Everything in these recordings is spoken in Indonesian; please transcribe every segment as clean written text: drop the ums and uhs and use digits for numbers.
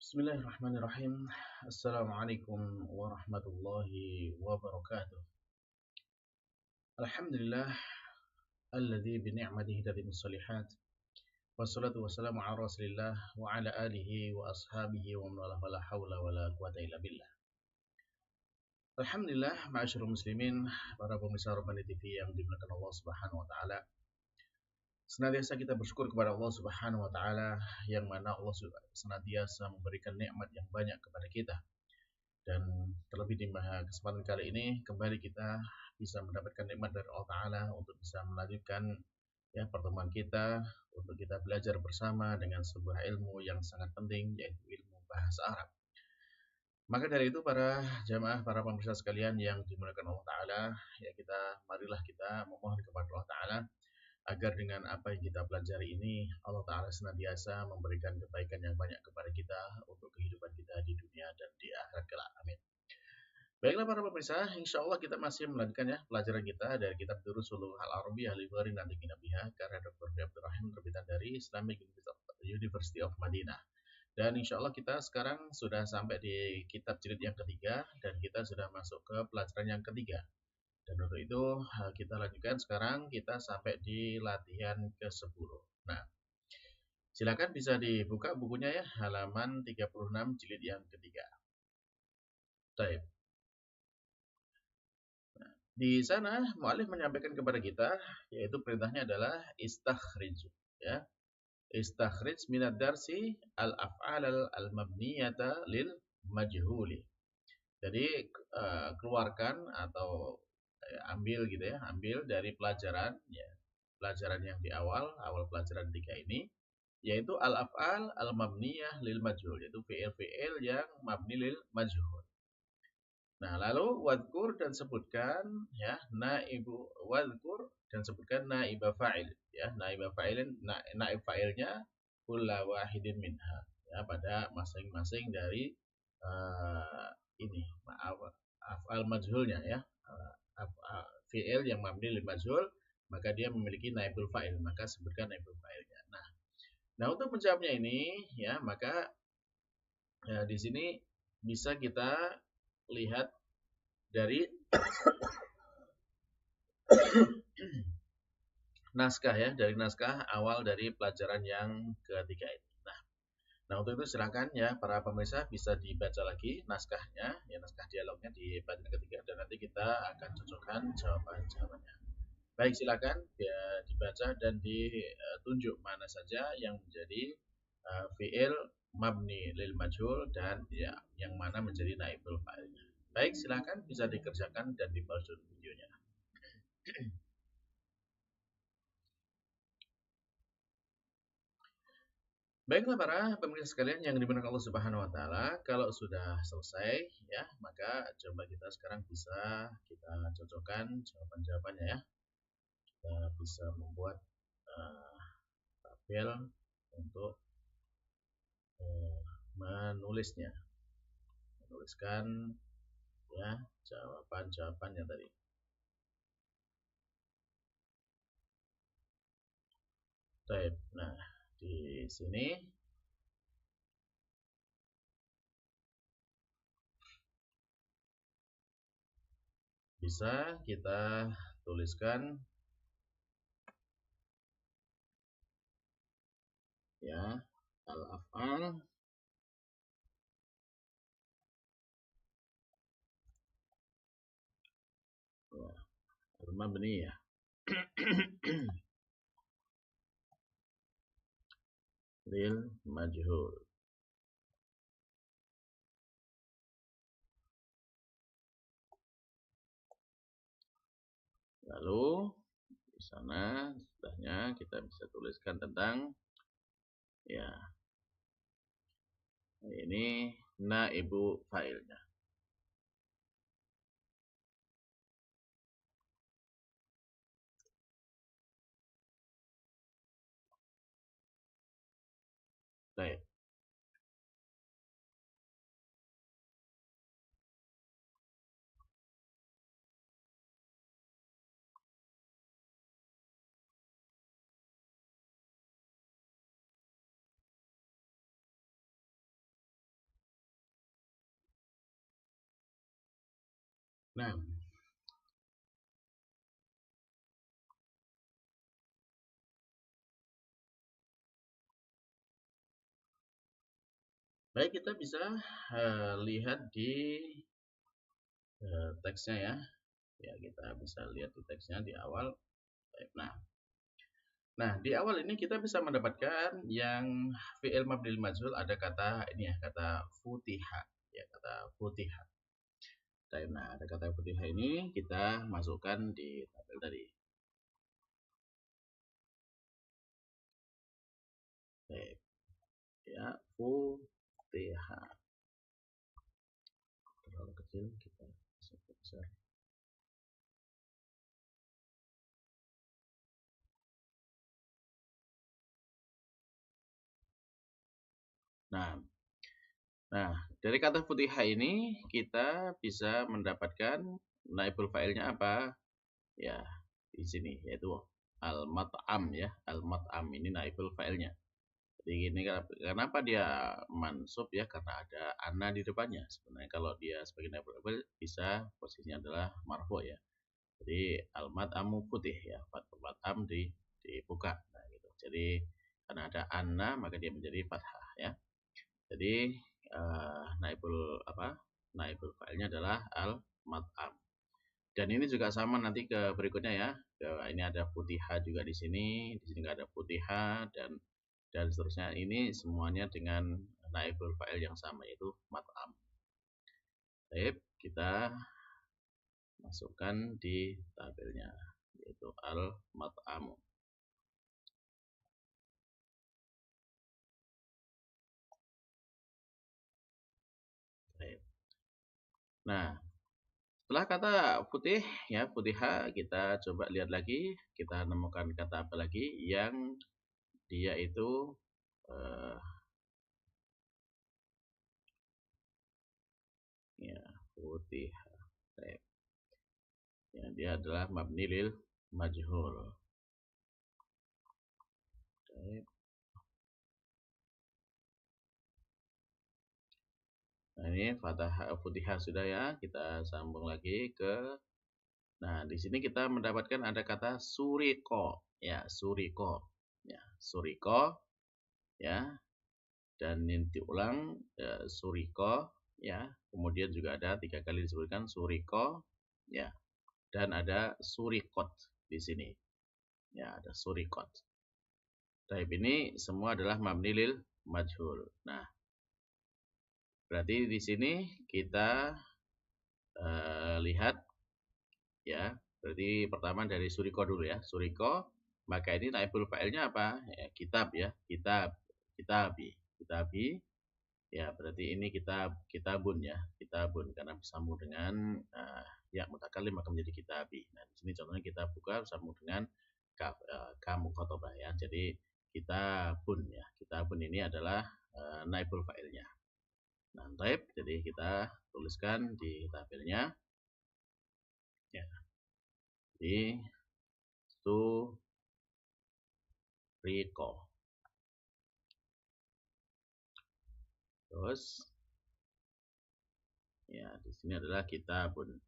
Bismillahirrahmanirrahim. Assalamualaikum warahmatullahi wabarakatuh. Alhamdulillah alladzi bi ni'matihi tatimmus shalihat. Wassalatu wassalamu ala Rasulillah wa ala alihi wa ashabihi wa man wala wala haula wala quwata illa billah. Alhamdulillah, ma'asyiral muslimin, para pemirsa Rabbani TV yang dimuliakan Allah Subhanahu wa taala. Senantiasa kita bersyukur kepada Allah Subhanahu wa taala yang mana Allah senantiasa memberikan nikmat yang banyak kepada kita. Dan terlebih di kesempatan kali ini kembali kita bisa mendapatkan nikmat dari Allah Ta'ala untuk bisa melanjutkan pertemuan kita untuk kita belajar bersama dengan sebuah ilmu yang sangat penting, yaitu ilmu bahasa Arab. Maka dari itu para jamaah, para pemirsa sekalian yang dimuliakan Allah Ta'ala, marilah kita memohon kepada Allah Ta'ala agar dengan apa yang kita pelajari ini Allah Ta'ala senantiasa memberikan kebaikan yang banyak kepada kita untuk kehidupan kita di dunia dan di akhirat kelak. Amin. Baiklah para pemirsa, insya Allah kita masih melanjutkan pelajaran kita dari kitab Durusul Al-Arabiyyah li Ghairi Natiqin Biha karya Dr. Abdul Rahim terbitan dari Islamic University of Madinah. Dan insya Allah kita sekarang sudah sampai di kitab jilid yang ketiga dan kita sudah masuk ke pelajaran yang ketiga. Dan untuk itu kita lanjutkan sekarang, kita sampai di latihan ke-10. Nah, silakan bisa dibuka bukunya ya, halaman 36 jilid yang ketiga. Baik. Nah, di sana mu'allif menyampaikan kepada kita, yaitu perintahnya adalah istakhrij. Ya. Istakhrij minad darsi al-af'al al-mabniyata lil majhuli. Jadi keluarkan atau ambil gitu ya, ambil dari pelajaran pelajaran yang di awal pelajaran 3 ini, yaitu al-af'al al-mabniyah lil majhul, yaitu fi'il-fi'il yang mabni lil majhul. Nah, lalu wadhkur dan sebutkan wadhkur dan sebutkan naibah fa'il ya, naibah fa'ilin naib fa'ilnya kulla wahidin minha ya, pada masing-masing dari ini af'al majhulnya ya, fi'il yang mabni lil majhul, maka dia memiliki naibul fa'il, maka sebutkan naibul fa'ilnya. Nah untuk menjawabnya ini ya, maka di sini bisa kita lihat dari naskah ya, dari naskah awal dari pelajaran yang ketiga ini. Nah untuk itu silakan ya para pemirsa bisa dibaca lagi naskahnya, ya naskah dialognya di pelajaran ketiga, dan nanti kita akan cocokkan jawaban-jawabannya. Baik, silakan ya, dibaca dan ditunjuk mana saja yang menjadi fi'il mabni lil majhul dan ya yang mana menjadi naibul fa'ilnya. Baik, silakan bisa dikerjakan dan dipause videonya. Baiklah para pemirsa sekalian yang dimuliakan Allah Subhanahu wa taala, kalau sudah selesai ya, maka coba kita sekarang bisa kita cocokkan jawaban-jawabannya ya. Kita bisa membuat tabel untuk menulisnya. Menuliskan ya jawaban-jawabannya tadi. Baik. Nah, di sini bisa kita tuliskan ya al-af'al al-mabni ya. Lil majhul. Lalu di sana setelahnya kita bisa tuliskan tentang ya ini naibu fa'ilnya. Baik. Nah, baik kita bisa lihat di teksnya ya. Ya, kita bisa lihat di teksnya di awal. Baik, nah, di awal ini kita bisa mendapatkan yang fi'il mabnil majhul ada kata ini ya, kata futiha. Ya, kata futiha. Baik, nah, ada kata futiha ini kita masukkan di tabel tadi. Baik, ya, futiha. Terlalu kecil kita bisa besar. Nah, Nah, dari kata futiha ini kita bisa mendapatkan naibul fa'ilnya apa? Ya, di sini yaitu al-mat'am ya. Al-mat'am ini naibul fa'ilnya. Jadi ini kenapa dia mansub ya? Karena ada anna di depannya. Sebenarnya kalau dia sebagai naibul fa'il bisa posisinya adalah marfu ya. Jadi al-mat'amu putih ya. Mat'am dibuka. Nah, gitu. Jadi karena ada anna maka dia menjadi fathah ya. Jadi naibul naibul fa'ilnya adalah al mat'am. Dan ini juga sama nanti ke berikutnya ya. Ini ada futiha juga di sini nggak ada futiha dan seterusnya. Ini semuanya dengan naibul fa'il yang sama yaitu mat'am. Baik, kita masukkan di tabelnya yaitu al mat'amu. Baik. Nah, setelah kata putih ya, futiha, kita coba lihat lagi, kita nemukan kata apa lagi yang dia itu eh, ya futiha. Baik. Ya, dia adalah mabni lil majhul. Baik. Nah, ini fathah futiha sudah ya. Kita sambung lagi ke. Nah, di sini kita mendapatkan ada kata suriko. Ya, suriko. Ya, suriko. Ya, dan ninti ulang ya, suriko. Ya, kemudian juga ada 3 kali disebutkan suriko. Ya, dan ada surikot di sini. Ya, ada surikot. Taib ini semua adalah mabni lil majhul. Nah, berarti di sini kita lihat ya. Berarti pertama dari suriko dulu ya. Suriko, maka ini naibul fa'ilnya apa? Ya, kitab ya. Kitab, kitabi, kitabi. Ya, berarti ini kitabun ya. Kitabun karena bersambung dengan ya mutakallim maka menjadi kitabi. Nah, di sini contohnya kita buka bersambung dengan kamu khotobah ya. Jadi kitabun ya. Kitabun ini adalah naibul fa'ilnya. Nah, type jadi kita tuliskan di tabelnya ya. Di suriko. Terus ya di sini adalah kitabun.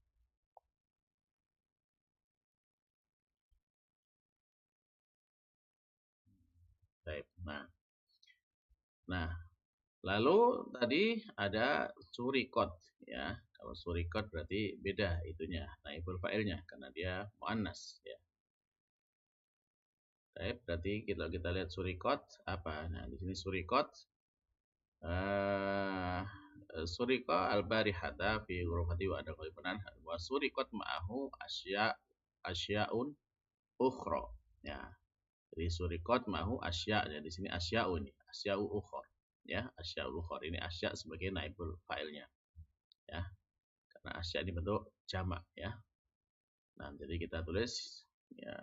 Type. Nah, lalu tadi ada surikot ya. Kalau surikot berarti beda itunya, naibul fa'ilnya karena dia muannas ya. Baik, berarti kita lihat surikot apa? Nah, di sini surikot suriko al-barihata fi ghurfati wa ada qalibanan wa surikot ma'ahu asyaun ukhra. Ya. Jadi surikot ma'ahu asya ya di sini asya'un asya'u ukhra. Ya, asya'u ukhra ini asya sebagai naibul fa'ilnya. Ya. Karena asya ini bentuk jamak ya. Nah, jadi kita tulis ya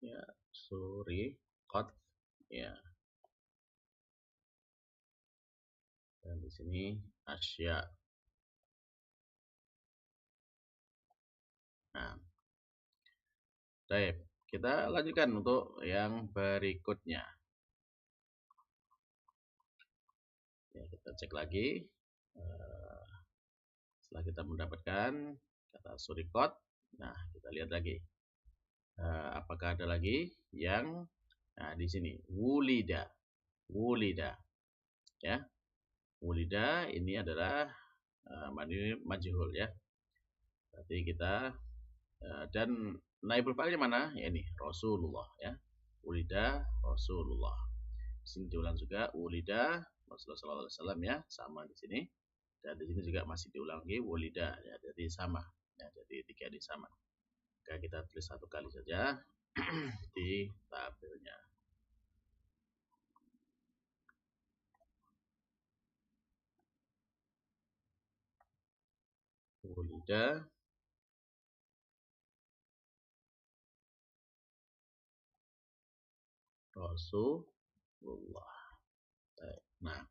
ya surikot ya. Dan di sini asya. Nah, baik. Kita lanjutkan untuk yang berikutnya. Ya, kita cek lagi. Setelah kita mendapatkan kata surikot, nah kita lihat lagi. Apakah ada lagi yang di sini wulida, ya. Wulida ini adalah mabni majhul ya. Berarti kita dan naibul fa'ilnya mana? Ya ini Rasulullah ya. Wulida Rasulullah. Di sini diulang juga wulida Rasulullah sallallahu alaihi wasallam ya, sama di sini. Dan di sini juga masih diulang lagi wulida ya, jadi sama. Ya, jadi tiga ini sama. Maka kita tulis satu kali saja di tabelnya. Wulida Rasulullah. Nah,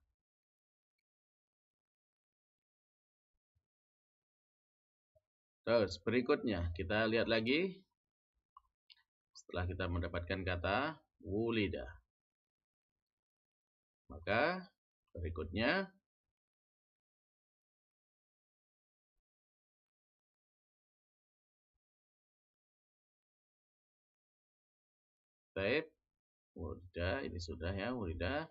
terus berikutnya kita lihat lagi setelah kita mendapatkan kata wulida. Maka berikutnya baik wulida ini sudah ya wulida.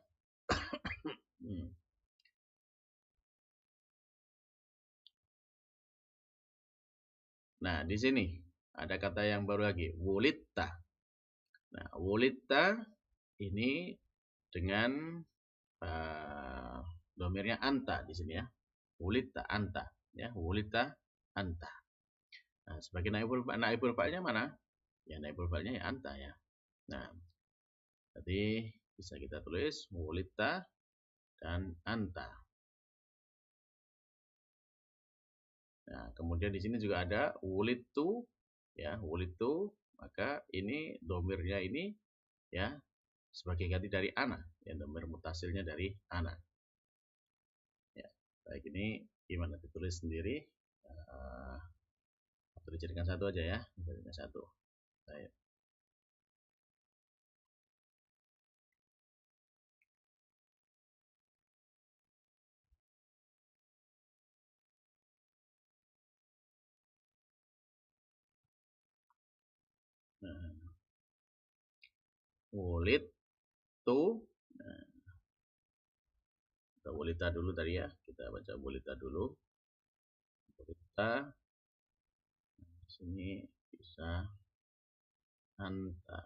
Nah, di sini ada kata yang baru lagi, wulidta. Nah, wulidta ini dengan domirnya anta di sini ya. Wulidta anta ya, wulidta anta. Nah, sebagai naibul fa'ilnya mana? Ya, naibul fa'ilnya ya anta ya. Nah, jadi bisa kita tulis wulidta dan anta. Nah, kemudian di sini juga ada wulidtu ya, wulidtu, maka ini domirnya ini ya sebagai ganti dari ana, ya domir mutasilnya dari ana. Ya, baik ini gimana ditulis sendiri? Atau dijadikan satu aja ya, dijadikan satu. Baik. Nah, wulid tu. Nah, kita wulita dulu tadi ya. Kita baca wulita dulu. Wulita. Di sini bisa anta.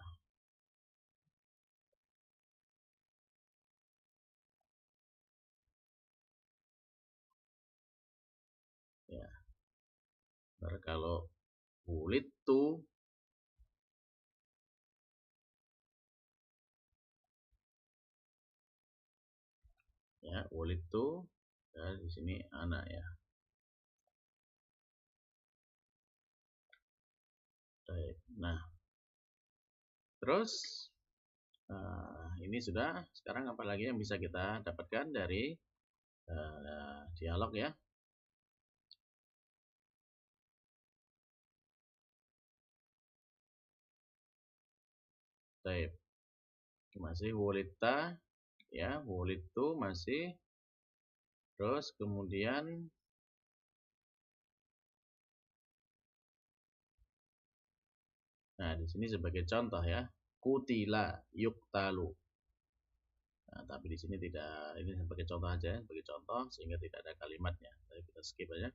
Ya. Ntar kalau wulid tu ya, wulid tu ya, di sini anak ya. Baik. Nah, terus ini sudah. Sekarang apa lagi yang bisa kita dapatkan dari dialog ya? Baik. Masih wulita ya, wulitu masih. Terus kemudian nah di sini sebagai contoh ya, kutila yuktalu. Nah, tapi di sini tidak, ini sebagai contoh aja, sebagai contoh sehingga tidak ada kalimatnya. Jadi kita skip aja.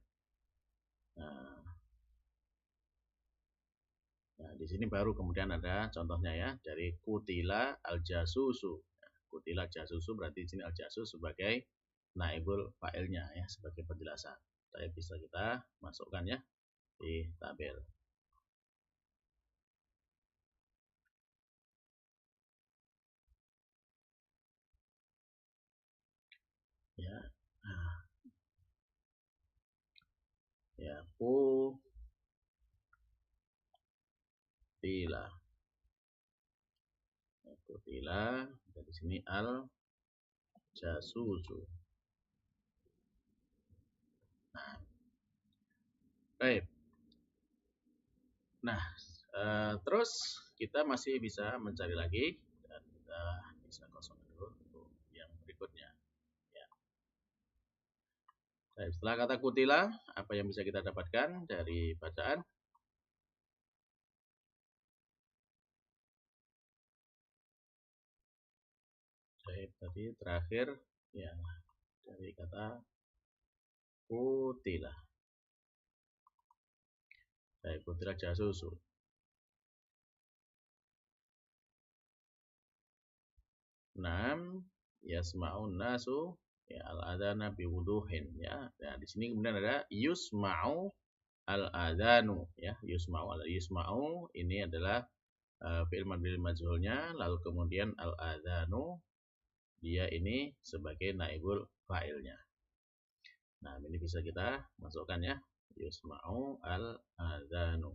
Nah, di sini baru kemudian ada contohnya ya, dari kutila al-jasusu. Nah, kutila jasusu berarti di sini al-jasus sebagai naibul fa'ilnya ya, sebagai penjelasan. Tapi bisa kita masukkan ya di tabel. Ya. Nah, ya kutila. Kutila dari sini al jasusu. Nah, baik. Nah, terus kita masih bisa mencari lagi dan kita bisa kosong dulu untuk yang berikutnya. Ya. Baik, setelah kata kutila, apa yang bisa kita dapatkan dari bacaan? Baik, tadi terakhir ya dari kata kutila. Baik, kutila jasusu. Naam, yasma'un nasu ya al-adana biwuduhin ya. Nah, di sini kemudian ada yusma'u al-adanu ya. Yusma'u ini adalah fi'il madhil majhulnya, lalu kemudian al-adanu dia ini sebagai naibul fa'ilnya. Nah, ini bisa kita masukkan ya. Yusma'u al-adanu.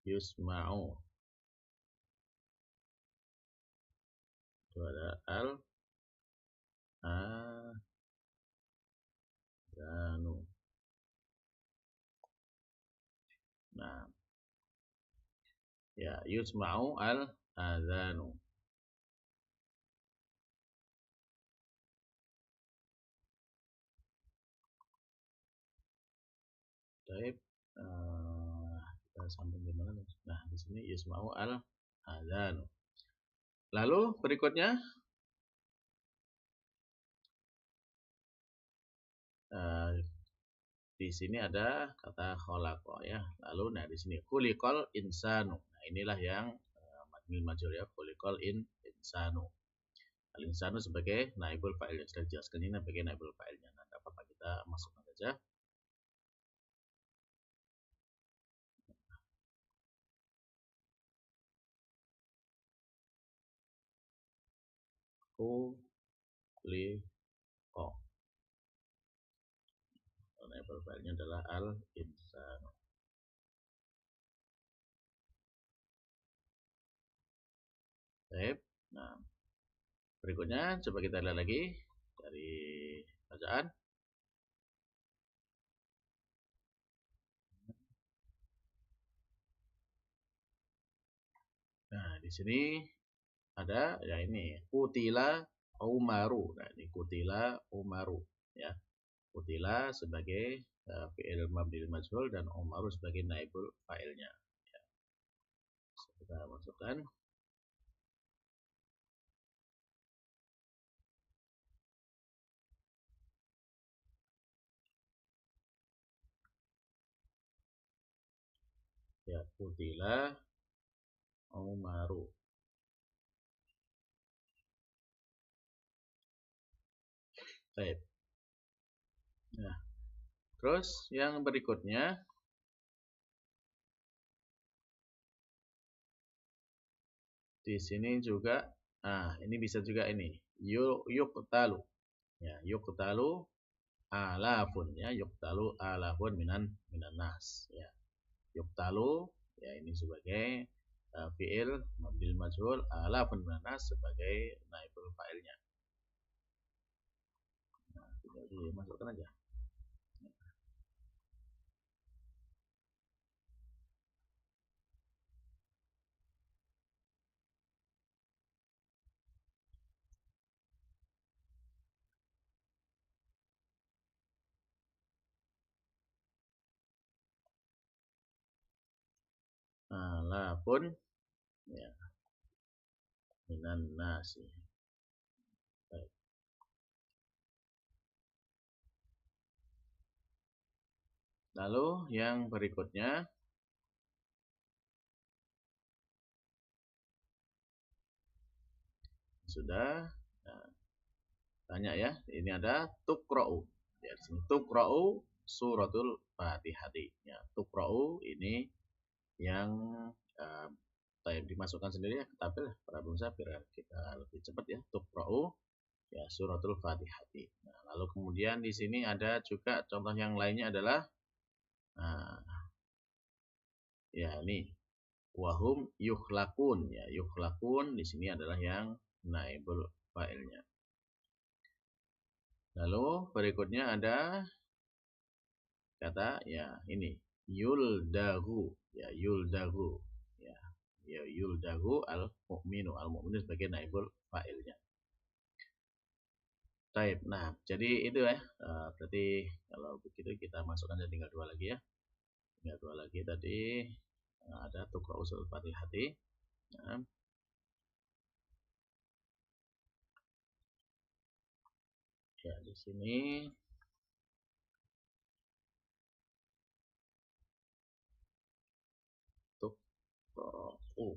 Yusma'u itu ada al-adanu. Nah, ya yusma'u al-adanu. Baik, kita sambung di mana? Nah, di sini yusma'u al-adanu. Lalu berikutnya di sini ada kata khalaqa ya. Lalu nah di sini khuliqal insanu. Nah, inilah yang mabniul majhul ya, khuliqal insanu. Al insanu sebagai naibul fa'il yang sudah dijelaskan ini sebagai naibul fa'ilnya. Nah, apa kita masukkan saja. Khuliqa. Naibul fa'ilnya adalah al insanu. Baik. Nah, berikutnya coba kita lihat lagi dari bacaan. Nah, di sini ada ya ini kutila Umaru. Nah, ini kutila Umaru ya. Kutila sebagai fi'il mabni majhul dan Umaru sebagai naibul fa'ilnya. Ya. Kita masukkan ya kutila Umaru. Baik. Nah, terus yang berikutnya di sini juga, nah ini bisa juga ini yuktalu ya, yuktalu alafun ya, yuktalu alafun minan nas ya. Yuktalu ya ini sebagai fi'il mabniul majhul, alafun minan nas sebagai naibul fa'ilnya. Nah, tinggal dimasukkan aja. Alafun ya minan nasi. Baik. Lalu yang berikutnya sudah nah, tanya ya, ini ada tuqra'u. Ya, di sini tuqra'u suratul Fatihati. Ya, tuqra'u ini yang dimasukkan sendiri ya, tapi para pemirsa biar kita lebih cepat ya. Tuqra'u ya suratul Fatihati. Nah, lalu kemudian di sini ada juga contoh yang lainnya adalah ya ini wahum yukhlakun ya, yukhlakun di sini adalah yang naibul fa'ilnya. Lalu berikutnya ada kata ya ini yuldagu, ya yuldagu, ya, ya yuldagu al mu'minu sebagai naibul fa'ilnya. Taib. Nah, jadi itu ya. Berarti kalau begitu kita masukkan aja tinggal 2 lagi ya. Tinggal 2 lagi tadi ada tuqra usul fatihati. Nah, ya di sini tuqra'u.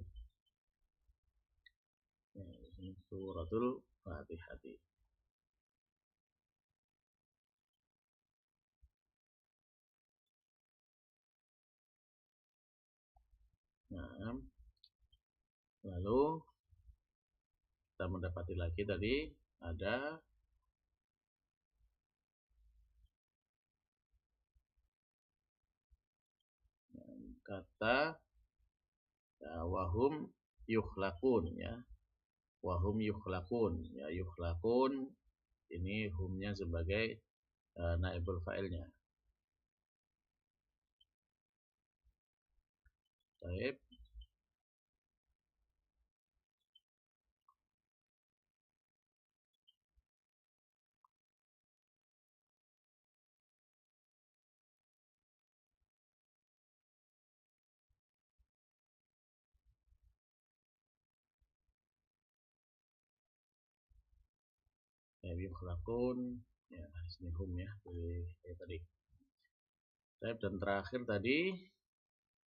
Ya, di sini suratul fatihati. Nah, lalu kita mendapati lagi tadi ada kata ya, wahum yukhlaqun ya. Wahum yukhlaqun ya, yukhlaqun ini humnya sebagai naibul fa'ilnya. Baik. Ya, yukhlaqun ya, ini hum ya, tadi. Baik, dan terakhir tadi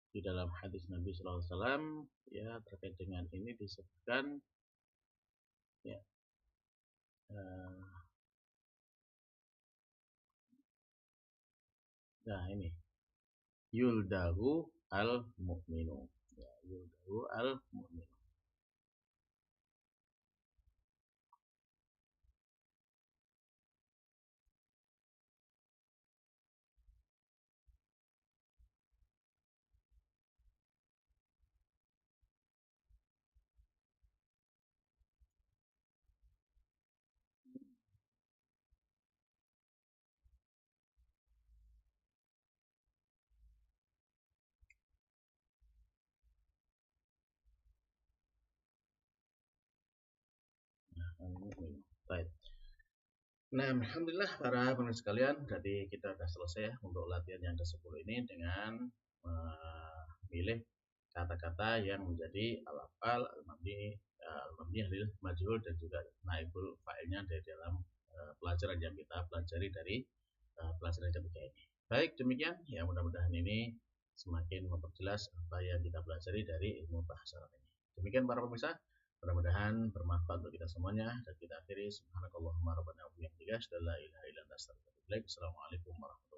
di dalam hadis Nabi sallallahu alaihi wasallam ya terkait dengan ini disebutkan ya nah ini yuldahu al mu'minu ya, yuldahu al mu'minu. Baik. Nah, alhamdulillah para pemirsa sekalian, jadi kita sudah selesai ya untuk latihan yang ke-10 ini dengan memilih kata-kata yang menjadi al-af'al, al-mabni, al-mabni lil majhul dan juga naibul fa'ilnya dari dalam pelajaran yang kita pelajari dari pelajaran ketiga ini. Baik, demikian ya, mudah-mudahan ini semakin memperjelas apa yang kita pelajari dari ilmu bahasa Arab ini. Demikian para pemirsa, mudah-mudahan bermanfaat untuk kita semuanya, dan kita akhiri subhanakallahumma rabbana wa bihamdika asyhadu an la ilaha illa anta astaghfiruka wa atubu ilaik. Assalamualaikum warahmatullahi wabarakatuh.